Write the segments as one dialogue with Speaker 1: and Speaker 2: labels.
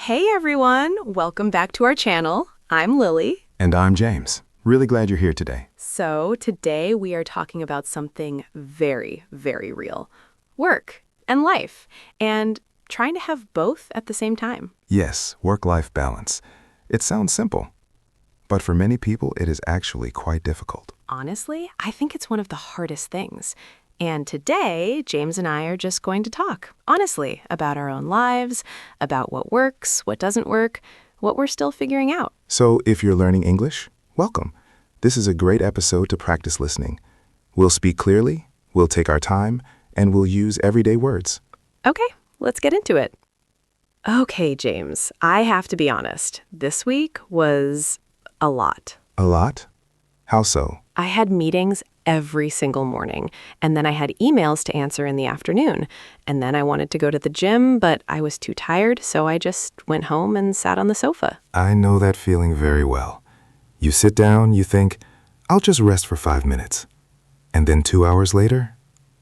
Speaker 1: Hey everyone, welcome back to our channel. I'm Lily.
Speaker 2: And I'm James. Really glad you're here today.
Speaker 1: So today we are talking about something very, very real. Work and life, and trying to have both at the same time.
Speaker 2: Yes, work-life balance. It sounds simple, but for many people it is actually quite difficult.
Speaker 1: Honestly, I think it's one of the hardest things. And today, James and I are just going to talk, honestly, about our own lives, about what works, what doesn't work, what we're still figuring out.
Speaker 2: So if you're learning English, welcome. This is a great episode to practice listening. We'll speak clearly, we'll take our time, and we'll use everyday words.
Speaker 1: Okay, let's get into it. Okay, James, I have to be honest. This week was a lot.
Speaker 2: A lot? How so?
Speaker 1: I had meetings every single morning, and then I had emails to answer in the afternoon. And then I wanted to go to the gym, but I was too tired, so I just went home and sat on the sofa.
Speaker 2: I know that feeling very well. You sit down, you think, I'll just rest for 5 minutes. And then 2 hours later,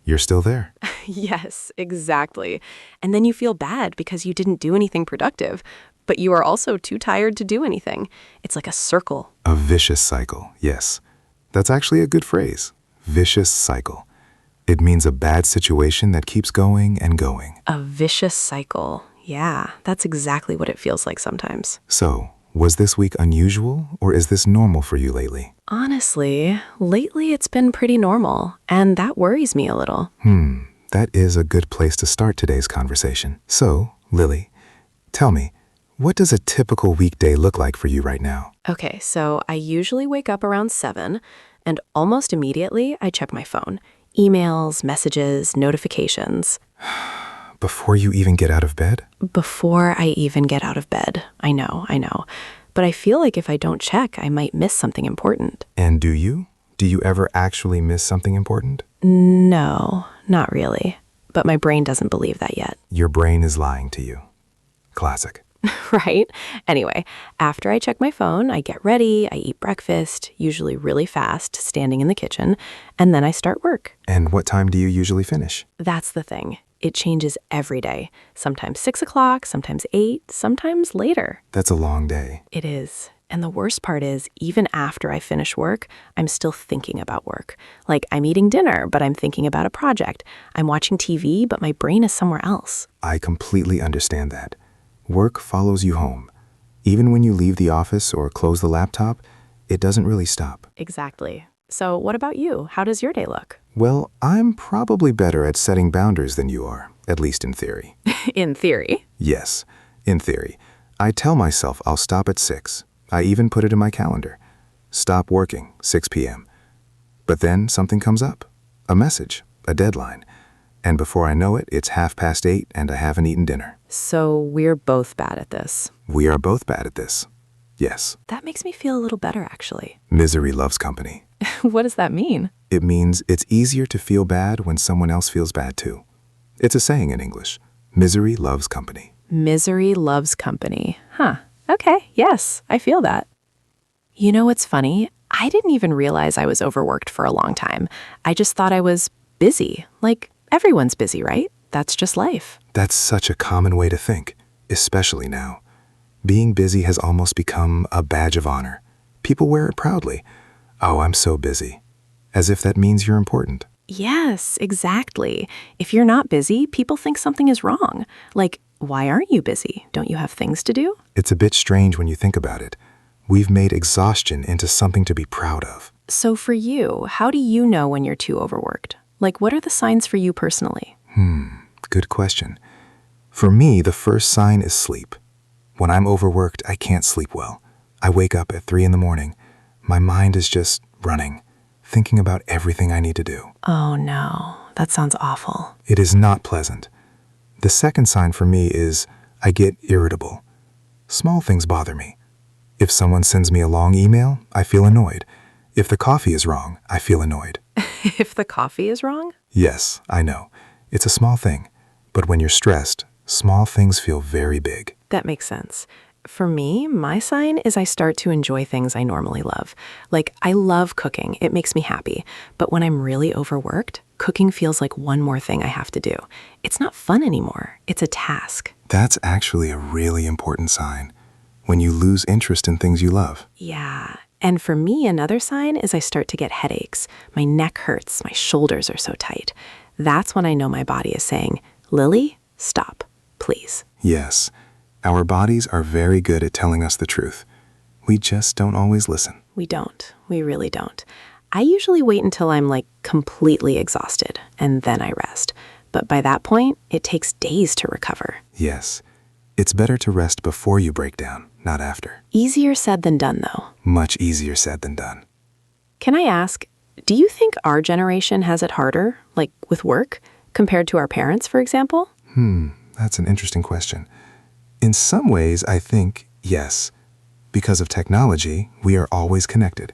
Speaker 2: you're still there.
Speaker 1: Yes, exactly. And then you feel bad because you didn't do anything productive, but you are also too tired to do anything. It's like a circle.
Speaker 2: A vicious cycle, yes. That's actually a good phrase. Vicious cycle. It means a bad situation that keeps going and going.
Speaker 1: A vicious cycle. Yeah, that's exactly what it feels like sometimes.
Speaker 2: So, was this week unusual, or is this normal for you lately?
Speaker 1: Honestly, lately it's been pretty normal, and that worries me a little.
Speaker 2: That is a good place to start today's conversation. So, Lily, tell me, what does a typical weekday look like for you right now?
Speaker 1: Okay, so I usually wake up around 7, and almost immediately I check my phone. Emails, messages, notifications.
Speaker 2: Before you even get out of bed?
Speaker 1: Before I even get out of bed. I know. But I feel like if I don't check, I might miss something important.
Speaker 2: And do you? Do you ever actually miss something important?
Speaker 1: No, not really. But my brain doesn't believe that yet.
Speaker 2: Your brain is lying to you. Classic.
Speaker 1: Right? Anyway, after I check my phone, I get ready, I eat breakfast, usually really fast, standing in the kitchen, and then I start work.
Speaker 2: And what time do you usually finish?
Speaker 1: That's the thing. It changes every day. Sometimes 6 o'clock, sometimes 8, sometimes later.
Speaker 2: That's a long day.
Speaker 1: It is. And the worst part is, even after I finish work, I'm still thinking about work. Like, I'm eating dinner, but I'm thinking about a project. I'm watching TV, but my brain is somewhere else.
Speaker 2: I completely understand that. Work follows you home. Even when you leave the office or close the laptop, it doesn't really stop.
Speaker 1: Exactly. So what about you? How does your day look?
Speaker 2: Well, I'm probably better at setting boundaries than you are, at least in theory.
Speaker 1: In theory.
Speaker 2: Yes, in theory. I tell myself I'll stop at 6. I even put it in my calendar. Stop working, 6 p.m. But then something comes up. A message, a deadline. And before I know it, it's 8:30 and I haven't eaten dinner.
Speaker 1: So we're both bad at this.
Speaker 2: We are both bad at this. Yes.
Speaker 1: That makes me feel a little better, actually.
Speaker 2: Misery loves company.
Speaker 1: What does that mean?
Speaker 2: It means it's easier to feel bad when someone else feels bad too. It's a saying in English. Misery loves company.
Speaker 1: Misery loves company. Huh. Okay, yes, I feel that. You know what's funny? I didn't even realize I was overworked for a long time. I just thought I was busy. Like, everyone's busy, right? That's just life.
Speaker 2: That's such a common way to think, especially now. Being busy has almost become a badge of honor. People wear it proudly. Oh, I'm so busy. As if that means you're important.
Speaker 1: Yes, exactly. If you're not busy, people think something is wrong. Like, why aren't you busy? Don't you have things to do?
Speaker 2: It's a bit strange when you think about it. We've made exhaustion into something to be proud of.
Speaker 1: So for you, how do you know when you're too overworked? Like, what are the signs for you personally?
Speaker 2: Good question. For me, the first sign is sleep. When I'm overworked, I can't sleep well. I wake up at 3 in the morning. My mind is just running, thinking about everything I need to do.
Speaker 1: Oh no, that sounds awful.
Speaker 2: It is not pleasant. The second sign for me is I get irritable. Small things bother me. If someone sends me a long email, I feel annoyed. If the coffee is wrong, I feel annoyed.
Speaker 1: If the coffee is wrong?
Speaker 2: Yes, I know. It's a small thing. But when you're stressed, small things feel very big.
Speaker 1: That makes sense. For me, my sign is I start to enjoy things I normally love. Like, I love cooking. It makes me happy. But when I'm really overworked, cooking feels like one more thing I have to do. It's not fun anymore. It's a task.
Speaker 2: That's actually a really important sign. When you lose interest in things you love.
Speaker 1: Yeah. And for me, another sign is I start to get headaches. My neck hurts, my shoulders are so tight. That's when I know my body is saying, Lily, stop, please.
Speaker 2: Yes, our bodies are very good at telling us the truth. We just don't always listen.
Speaker 1: We don't. We really don't. I usually wait until I'm completely exhausted and then I rest. But by that point, it takes days to recover.
Speaker 2: Yes, it's better to rest before you break down, not after.
Speaker 1: Easier said than done, though.
Speaker 2: Much easier said than done.
Speaker 1: Can I ask, do you think our generation has it harder, with work, compared to our parents, for example?
Speaker 2: That's an interesting question. In some ways, I think yes. Because of technology, we are always connected.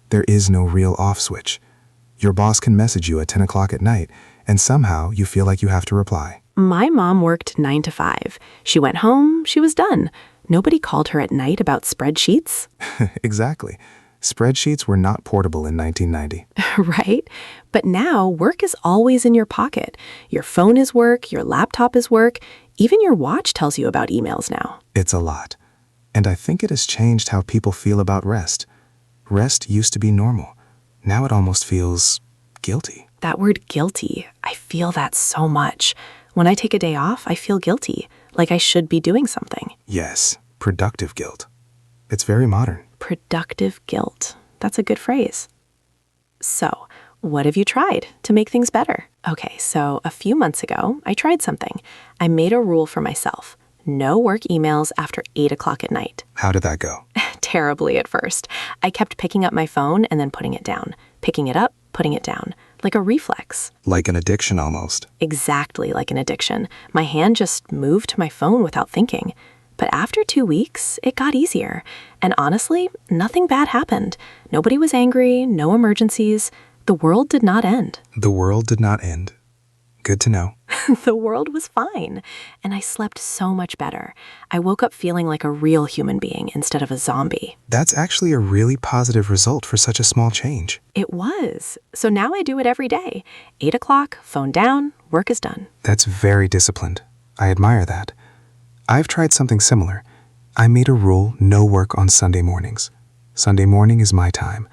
Speaker 2: There is no real off switch. Your boss can message you at 10 o'clock at night, and somehow you feel like you have to reply.
Speaker 1: My mom worked 9 to 5. She went home, she was done. Nobody called her at night about spreadsheets.
Speaker 2: Exactly. Spreadsheets were not portable in 1990.
Speaker 1: Right? But now work is always in your pocket. Your phone is work, your laptop is work, even your watch tells you about emails now.
Speaker 2: It's a lot. And I think it has changed how people feel about rest. Rest used to be normal. Now it almost feels guilty.
Speaker 1: That word guilty, I feel that so much. When I take a day off, I feel guilty, like I should be doing something.
Speaker 2: Yes, productive guilt. It's very modern.
Speaker 1: Productive guilt. That's a good phrase. So, what have you tried to make things better? Okay, so a few months ago, I tried something. I made a rule for myself. No work emails after 8 o'clock at night.
Speaker 2: How did that go?
Speaker 1: Terribly at first. I kept picking up my phone and then putting it down. Picking it up, putting it down. Like a reflex.
Speaker 2: Like an addiction almost.
Speaker 1: Exactly like an addiction. My hand just moved to my phone without thinking. But after 2 weeks, it got easier. And honestly, nothing bad happened. Nobody was angry, no emergencies. The world did not end.
Speaker 2: The world did not end. Good to know.
Speaker 1: The world was fine. And I slept so much better. I woke up feeling like a real human being instead of a zombie.
Speaker 2: That's actually a really positive result for such a small change.
Speaker 1: It was. So now I do it every day. 8 o'clock, phone down, work is done.
Speaker 2: That's very disciplined. I admire that. I've tried something similar. I made a rule, no work on Sunday mornings. Sunday morning is my time.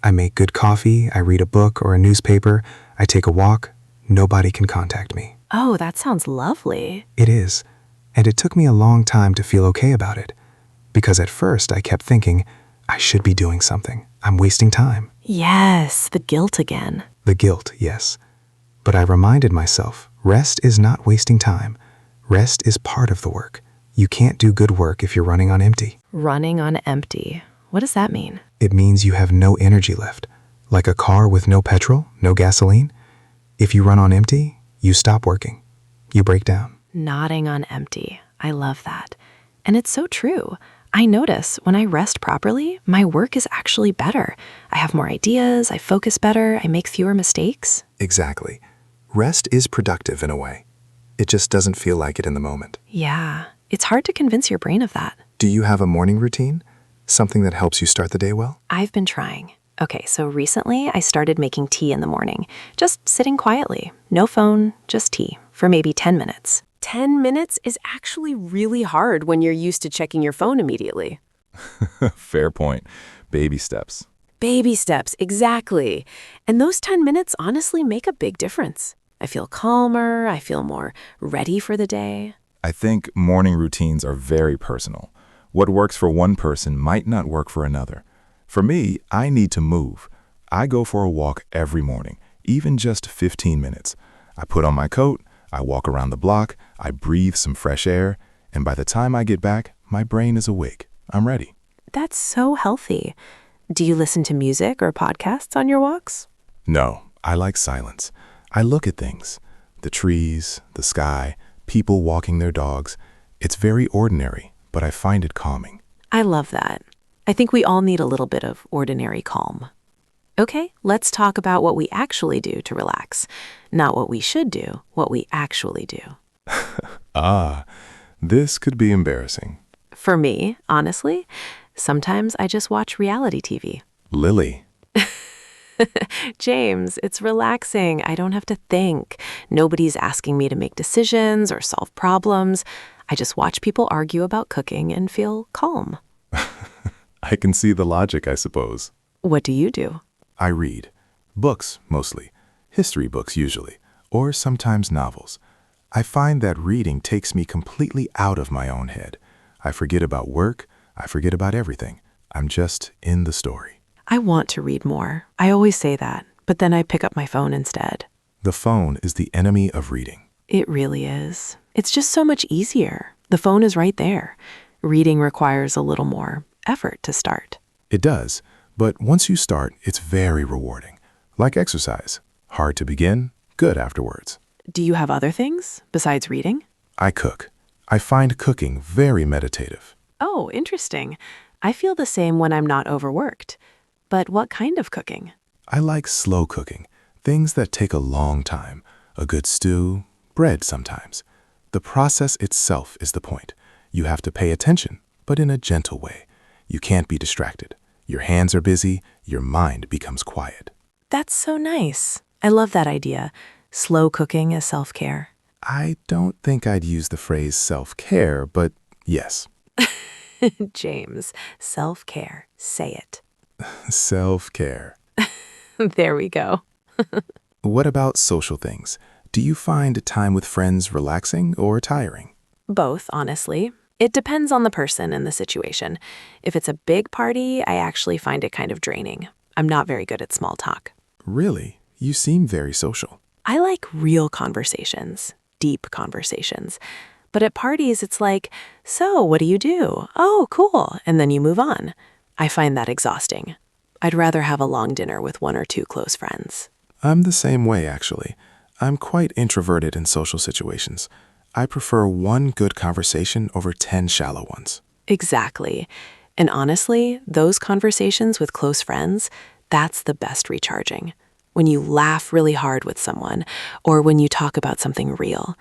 Speaker 2: I make good coffee, I read a book or a newspaper, I take a walk. Nobody can contact me.
Speaker 1: Oh, that sounds lovely.
Speaker 2: It is. And it took me a long time to feel okay about it. Because at first I kept thinking, I should be doing something. I'm wasting time.
Speaker 1: Yes, the guilt again.
Speaker 2: The guilt, yes. But I reminded myself, rest is not wasting time. Rest is part of the work. You can't do good work if you're running on empty.
Speaker 1: Running on empty. What does that mean?
Speaker 2: It means you have no energy left. Like a car with no petrol, no gasoline. If you run on empty, you stop working. You break down.
Speaker 1: Nodding on empty. I love that. And it's so true. I notice when I rest properly, my work is actually better. I have more ideas, I focus better, I make fewer mistakes.
Speaker 2: Exactly. Rest is productive in a way. It just doesn't feel like it in the moment.
Speaker 1: Yeah, it's hard to convince your brain of that.
Speaker 2: Do you have a morning routine? Something that helps you start the day well?
Speaker 1: I've been trying. Okay, so recently I started making tea in the morning. Just sitting quietly. No phone, just tea, for maybe 10 minutes.
Speaker 3: 10 minutes is actually really hard when you're used to checking your phone immediately.
Speaker 4: Fair point. Baby steps.
Speaker 3: Baby steps, exactly. And those 10 minutes honestly make a big difference. I feel calmer, I feel more ready for the day.
Speaker 4: I think morning routines are very personal. What works for one person might not work for another. For me, I need to move. I go for a walk every morning, even just 15 minutes. I put on my coat, I walk around the block, I breathe some fresh air, and by the time I get back, my brain is awake. I'm ready.
Speaker 1: That's so healthy. Do you listen to music or podcasts on your walks?
Speaker 4: No, I like silence. I look at things. The trees, the sky, people walking their dogs. It's very ordinary, but I find it calming.
Speaker 1: I love that. I think we all need a little bit of ordinary calm. Okay, let's talk about what we actually do to relax. Not what we should do, what we actually do.
Speaker 4: This could be embarrassing.
Speaker 1: For me, honestly, sometimes I just watch reality TV.
Speaker 4: Lily.
Speaker 1: James, it's relaxing. I don't have to think. Nobody's asking me to make decisions or solve problems.
Speaker 3: I just watch people argue about cooking and feel calm.
Speaker 4: I can see the logic, I suppose.
Speaker 3: What do you do?
Speaker 2: I read. Books, mostly. History books, usually. Or sometimes novels. I find that reading takes me completely out of my own head. I forget about work. I forget about everything. I'm just in the story.
Speaker 3: I want to read more. I always say that, but then I pick up my phone instead.
Speaker 2: The phone is the enemy of reading.
Speaker 3: It really is. It's just so much easier. The phone is right there. Reading requires a little more effort to start.
Speaker 2: It does, but once you start, it's very rewarding. Like exercise. Hard to begin, good afterwards.
Speaker 3: Do you have other things besides reading?
Speaker 2: I cook. I find cooking very meditative.
Speaker 3: Oh, interesting. I feel the same when I'm not overworked. But what kind of cooking?
Speaker 2: I like slow cooking, things that take a long time. A good stew, bread sometimes. The process itself is the point. You have to pay attention, but in a gentle way. You can't be distracted. Your hands are busy, your mind becomes quiet.
Speaker 3: That's so nice. I love that idea. Slow cooking as self-care.
Speaker 2: I don't think I'd use the phrase self-care, but yes.
Speaker 3: James, self-care. Say it.
Speaker 2: Self-care.
Speaker 3: There we go.
Speaker 2: What about social things? Do you find time with friends relaxing or tiring?
Speaker 3: Both, honestly. It depends on the person and the situation. If it's a big party, I actually find it kind of draining. I'm not very good at small talk.
Speaker 2: Really? You seem very social.
Speaker 3: I like real conversations, deep conversations. But at parties, it's like, so what do you do? Oh, cool. And then you move on. I find that exhausting. I'd rather have a long dinner with one or two close friends.
Speaker 2: I'm the same way, actually. I'm quite introverted in social situations. I prefer one good conversation over 10 shallow ones.
Speaker 3: Exactly. And honestly, those conversations with close friends, that's the best recharging. When you laugh really hard with someone, or when you talk about something real.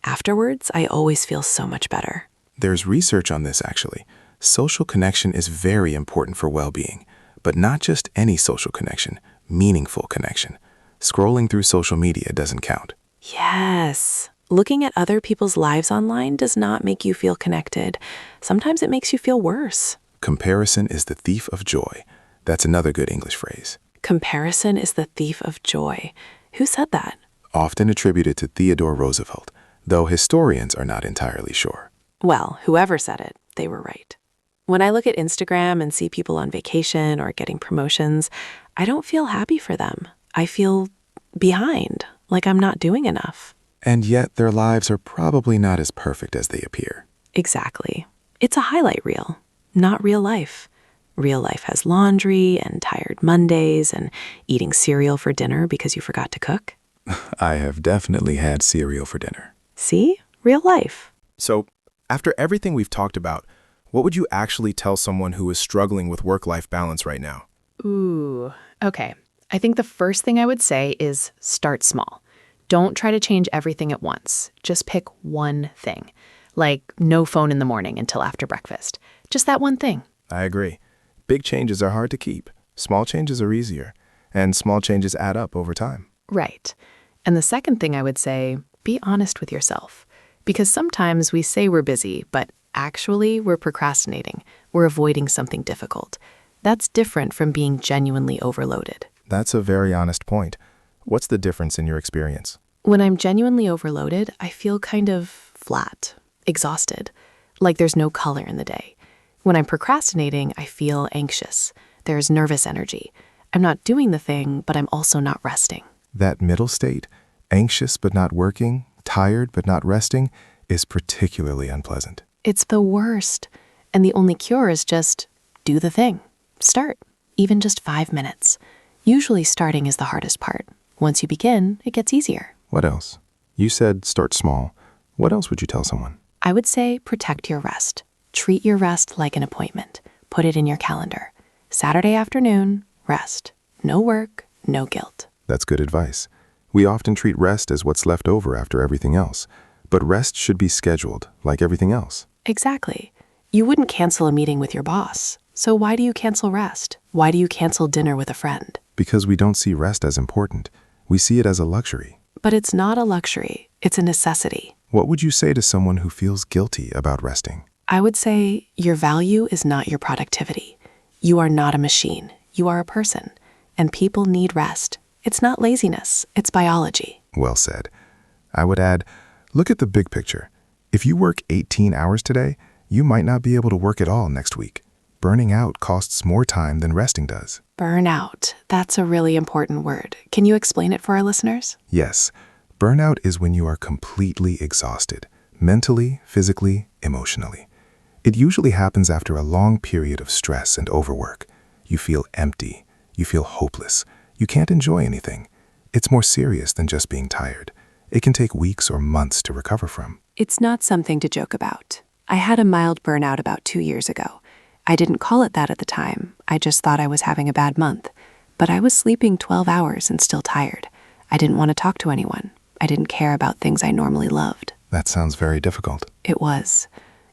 Speaker 3: Afterwards, I always feel so much better.
Speaker 2: There's research on this, actually. Social connection is very important for well-being, but not just any social connection, meaningful connection. Scrolling through social media doesn't count.
Speaker 3: Yes. Looking at other people's lives online does not make you feel connected. Sometimes it makes you feel worse.
Speaker 2: Comparison is the thief of joy. That's another good English phrase.
Speaker 3: Comparison is the thief of joy. Who said that?
Speaker 2: Often attributed to Theodore Roosevelt, though historians are not entirely sure.
Speaker 3: Well, whoever said it, they were right. When I look at Instagram and see people on vacation or getting promotions, I don't feel happy for them. I feel behind, like I'm not doing enough.
Speaker 2: And yet their lives are probably not as perfect as they appear.
Speaker 3: Exactly. It's a highlight reel, not real life. Real life has laundry and tired Mondays and eating cereal for dinner because you forgot to cook.
Speaker 2: I have definitely had cereal for dinner.
Speaker 3: See? Real life.
Speaker 5: So, after everything we've talked about, what would you actually tell someone who is struggling with work-life balance right now?
Speaker 1: Ooh, okay. I think the first thing I would say is start small. Don't try to change everything at once. Just pick one thing. Like no phone in the morning until after breakfast. Just that one thing.
Speaker 5: I agree. Big changes are hard to keep. Small changes are easier. And small changes add up over time.
Speaker 1: Right. And the second thing I would say, be honest with yourself. Because sometimes we say we're busy, but actually we're procrastinating. We're avoiding something difficult. That's different from being genuinely overloaded.
Speaker 5: That's a very honest point. What's the difference in your experience?
Speaker 1: When I'm genuinely overloaded, I feel kind of flat, exhausted, like there's no color in the day. When I'm procrastinating, I feel anxious. There's nervous energy. I'm not doing the thing, but I'm also not resting.
Speaker 2: That middle state, anxious but not working, tired but not resting, is particularly unpleasant.
Speaker 1: It's the worst. And the only cure is just do the thing. Start, even just 5 minutes. Usually starting is the hardest part. Once you begin, it gets easier.
Speaker 2: What else? You said start small. What else would you tell someone?
Speaker 1: I would say protect your rest. Treat your rest like an appointment. Put it in your calendar. Saturday afternoon, rest. No work, no guilt.
Speaker 2: That's good advice. We often treat rest as what's left over after everything else. But rest should be scheduled, like everything else.
Speaker 1: Exactly. You wouldn't cancel a meeting with your boss. So why do you cancel rest? Why do you cancel dinner with a friend?
Speaker 2: Because we don't see rest as important. We see it as a luxury.
Speaker 3: But it's not a luxury, it's a necessity.
Speaker 2: What would you say to someone who feels guilty about resting?
Speaker 3: I would say your value is not your productivity. You are not a machine. You are a person. And people need rest. It's not laziness, it's biology.
Speaker 2: Well said. I would add, look at the big picture. If you work 18 hours today, you might not be able to work at all next week. Burning out costs more time than resting does.
Speaker 3: Burnout. That's a really important word. Can you explain it for our listeners?
Speaker 2: Yes, burnout is when you are completely exhausted, mentally, physically, emotionally. It usually happens after a long period of stress and overwork. You feel empty. You feel hopeless. You can't enjoy anything. It's more serious than just being tired. It can take weeks or months to recover from.
Speaker 3: It's not something to joke about. I had a mild burnout about 2 years ago. I didn't call it that at the time. I just thought I was having a bad month. But I was sleeping 12 hours and still tired. I didn't want to talk to anyone. I didn't care about things I normally loved.
Speaker 2: That sounds very difficult.
Speaker 3: It was.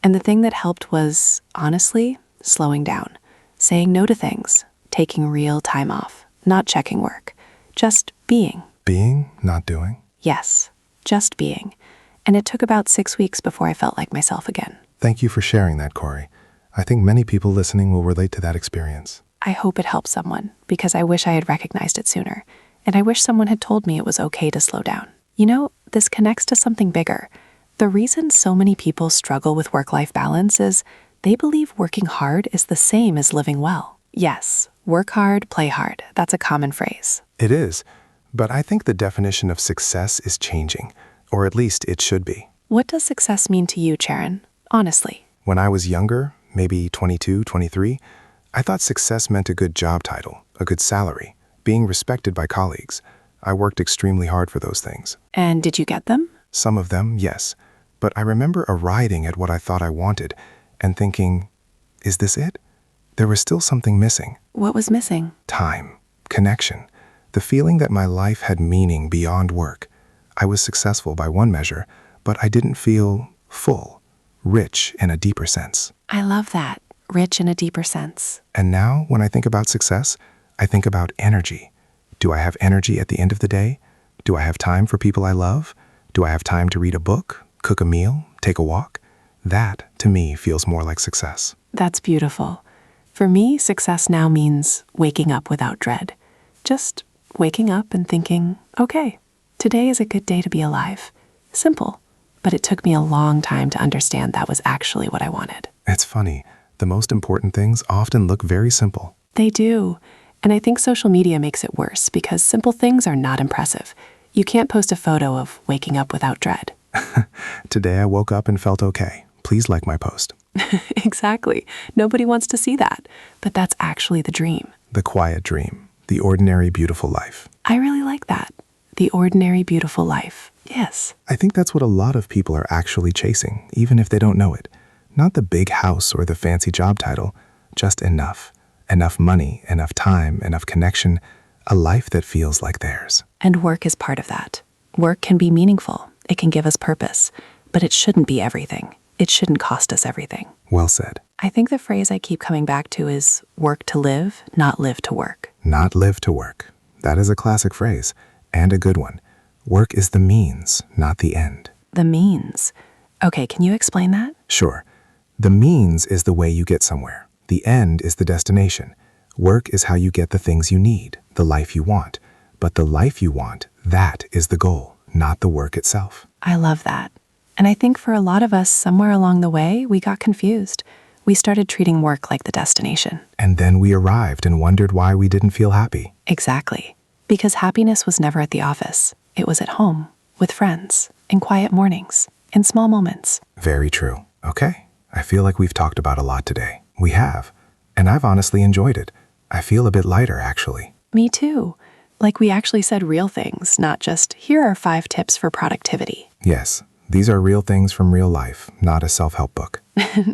Speaker 3: And the thing that helped was, honestly, slowing down. Saying no to things. Taking real time off. Not checking work. Just being.
Speaker 2: Being, not doing?
Speaker 3: Yes, just being. And it took about 6 weeks before I felt like myself again.
Speaker 2: Thank you for sharing that, Corey. I think many people listening will relate to that experience.
Speaker 3: I hope it helps someone, because I wish I had recognized it sooner. And I wish someone had told me it was okay to slow down. You know, this connects to something bigger. The reason so many people struggle with work-life balance is they believe working hard is the same as living well. Yes, work hard, play hard. That's a common phrase.
Speaker 2: It is, but I think the definition of success is changing, or at least it should be.
Speaker 3: What does success mean to you, Charon? Honestly.
Speaker 2: When I was younger, maybe 22, 23, I thought success meant a good job title, a good salary, being respected by colleagues. I worked extremely hard for those things.
Speaker 3: And did you get them?
Speaker 2: Some of them, yes. But I remember arriving at what I thought I wanted and thinking, is this it? There was still something missing.
Speaker 3: What was missing?
Speaker 2: Time, connection, the feeling that my life had meaning beyond work. I was successful by one measure, but I didn't feel full, rich in a deeper sense.
Speaker 3: I love that. Rich in a deeper sense.
Speaker 2: And now, when I think about success, I think about energy. Do I have energy at the end of the day? Do I have time for people I love? Do I have time to read a book, cook a meal, take a walk? That, to me, feels more like success.
Speaker 3: That's beautiful. For me, success now means waking up without dread. Just waking up and thinking, okay, today is a good day to be alive. Simple. But it took me a long time to understand that was actually what I wanted.
Speaker 2: It's funny. The most important things often look very simple.
Speaker 3: They do. And I think social media makes it worse because simple things are not impressive. You can't post a photo of waking up without dread.
Speaker 2: Today I woke up and felt okay. Please like my post.
Speaker 3: Exactly. Nobody wants to see that. But that's actually the dream.
Speaker 2: The quiet dream. The ordinary, beautiful life.
Speaker 3: I really like that. The ordinary, beautiful life. Yes.
Speaker 2: I think that's what a lot of people are actually chasing, even if they don't know it. Not the big house or the fancy job title, just enough. Enough money, enough time, enough connection, a life that feels like theirs.
Speaker 3: And work is part of that. Work can be meaningful. It can give us purpose. But it shouldn't be everything. It shouldn't cost us everything.
Speaker 2: Well said.
Speaker 3: I think the phrase I keep coming back to is work to live, not live to work.
Speaker 2: Not live to work. That is a classic phrase, and a good one. Work is the means, not the end.
Speaker 3: The means. Okay, can you explain that?
Speaker 2: Sure. The means is the way you get somewhere. The end is the destination. Work is how you get the things you need, the life you want. But the life you want, that is the goal, not the work itself.
Speaker 3: I love that. And I think for a lot of us, somewhere along the way, we got confused. We started treating work like the destination.
Speaker 2: And then we arrived and wondered why we didn't feel happy.
Speaker 3: Exactly. Because happiness was never at the office. It was at home, with friends, in quiet mornings, in small moments.
Speaker 2: Very true. Okay. I feel like we've talked about a lot today. We have. And I've honestly enjoyed it. I feel a bit lighter, actually.
Speaker 3: Me too. Like we actually said real things, not just, here are 5 tips for productivity.
Speaker 2: Yes. These are real things from real life, not a self-help book.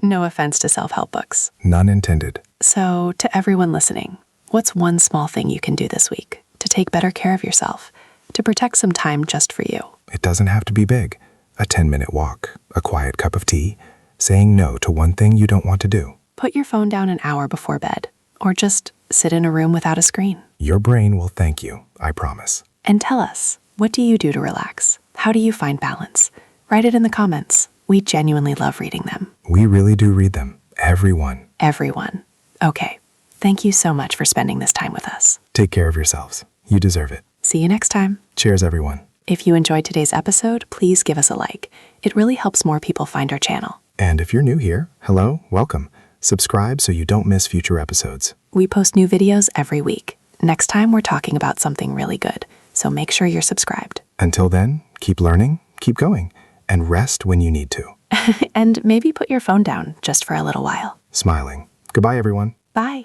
Speaker 3: No offense to self-help books.
Speaker 2: None intended.
Speaker 3: So, to everyone listening, what's one small thing you can do this week to take better care of yourself, to protect some time just for you?
Speaker 2: It doesn't have to be big. A 10-minute walk, a quiet cup of tea, saying no to one thing you don't want to do.
Speaker 3: Put your phone down an hour before bed, or just sit in a room without a screen.
Speaker 2: Your brain will thank you, I promise.
Speaker 3: And tell us, What do you do to relax? How do you find balance? Write it in the comments. We genuinely love reading them.
Speaker 2: We really do read them. Everyone.
Speaker 3: Everyone. Okay. Thank you so much for spending this time with us.
Speaker 2: Take care of yourselves. You deserve it.
Speaker 3: See you next time.
Speaker 2: Cheers, everyone.
Speaker 3: If you enjoyed today's episode, please give us a like. It really helps more people find our channel.
Speaker 2: And if you're new here, hello, welcome. Subscribe so you don't miss future episodes.
Speaker 3: We post new videos every week. Next time, we're talking about something really good, so make sure you're subscribed.
Speaker 2: Until then, keep learning, keep going, and rest when you need to.
Speaker 3: And maybe put your phone down just for a little while.
Speaker 2: Smiling. Goodbye, everyone.
Speaker 3: Bye.